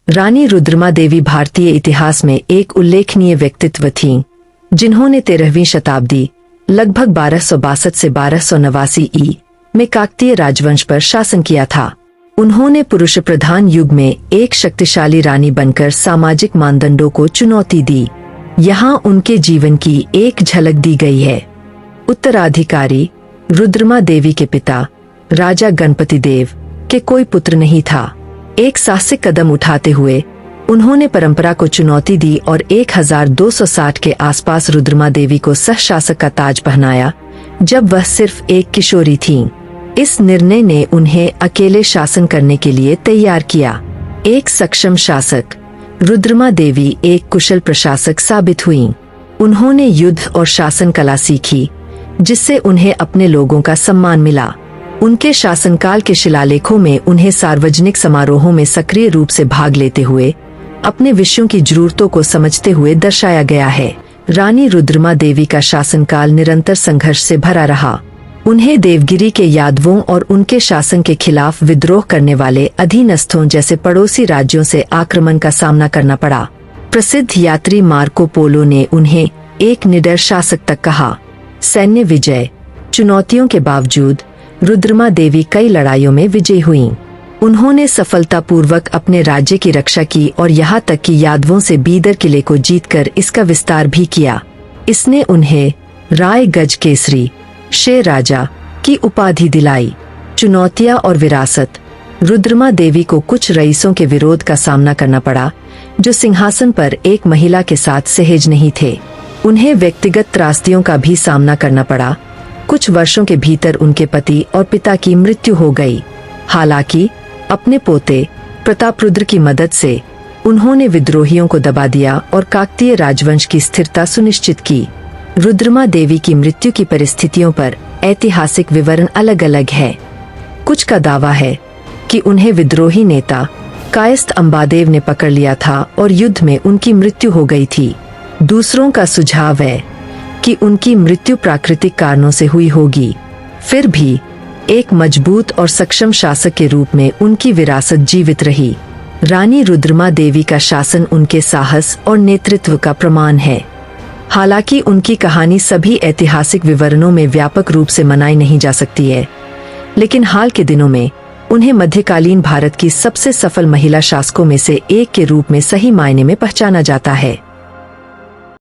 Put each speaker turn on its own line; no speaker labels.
रानी रुद्रमा देवी भारतीय इतिहास में एक उल्लेखनीय व्यक्तित्व थीं, जिन्होंने 13वीं शताब्दी लगभग 1262 से 1289 ई में काकतीय राजवंश पर शासन किया था। उन्होंने पुरुष प्रधान युग में एक शक्तिशाली रानी बनकर सामाजिक मानदंडों को चुनौती दी। यहाँ उनके जीवन की एक झलक दी गई है। उत्तराधिकारी रुद्रमा देवी के पिता राजा गणपति देव के कोई पुत्र नहीं था। एक साहसिक कदम उठाते हुए उन्होंने परंपरा को चुनौती दी और 1260 के आसपास रुद्रमा देवी को सहशासक का ताज पहनाया, जब वह सिर्फ एक किशोरी थीं। इस निर्णय ने उन्हें अकेले शासन करने के लिए तैयार किया। एक सक्षम शासक रुद्रमा देवी एक कुशल प्रशासक साबित हुईं। उन्होंने युद्ध और शासन कला सीखी, जिससे उन्हें अपने लोगों का सम्मान मिला। उनके शासनकाल के शिलालेखों में उन्हें सार्वजनिक समारोहों में सक्रिय रूप से भाग लेते हुए अपने विषयों की जरूरतों को समझते हुए दर्शाया गया है। रानी रुद्रमा देवी का शासनकाल निरंतर संघर्ष से भरा रहा। उन्हें देवगिरी के यादवों और उनके शासन के खिलाफ विद्रोह करने वाले अधीनस्थों जैसे पड़ोसी राज्यों से आक्रमण का सामना करना पड़ा। प्रसिद्ध यात्री मार्को पोलो ने उन्हें एक निडर शासक तक कहा। सैन्य विजय चुनौतियों के बावजूद रुद्रमा देवी कई लड़ाइयों में विजयी हुईं। उन्होंने सफलतापूर्वक अपने राज्य की रक्षा की और यहाँ तक कि यादवों से बीदर किले को जीतकर इसका विस्तार भी किया। इसने उन्हें राय गज केसरी शेर राजा की उपाधि दिलाई। चुनौतियां और विरासत रुद्रमा देवी को कुछ रईसों के विरोध का सामना करना पड़ा, जो सिंहासन पर एक महिला के साथ सहज नहीं थे। उन्हें व्यक्तिगत त्रासदियों का भी सामना करना पड़ा। कुछ वर्षों के भीतर उनके पति और पिता की मृत्यु हो गई। हालांकि अपने पोते प्रतापरुद्र की मदद से उन्होंने विद्रोहियों को दबा दिया और काकतीय राजवंश की स्थिरता सुनिश्चित की। रुद्रमा देवी की मृत्यु की परिस्थितियों पर ऐतिहासिक विवरण अलग अलग है। कुछ का दावा है कि उन्हें विद्रोही नेता कायस्थ अंबादेव ने पकड़ लिया था और युद्ध में उनकी मृत्यु हो गई थी। दूसरों का सुझाव है कि उनकी मृत्यु प्राकृतिक कारणों से हुई होगी। फिर भी एक मजबूत और सक्षम शासक के रूप में उनकी विरासत जीवित रही। रानी रुद्रमा देवी का शासन उनके साहस और नेतृत्व का प्रमाण है। हालांकि उनकी कहानी सभी ऐतिहासिक विवरणों में व्यापक रूप से मनाई नहीं जा सकती है, लेकिन हाल के दिनों में उन्हें मध्यकालीन भारत की सबसे सफल महिला शासकों में से एक के रूप में सही मायने में पहचाना जाता है।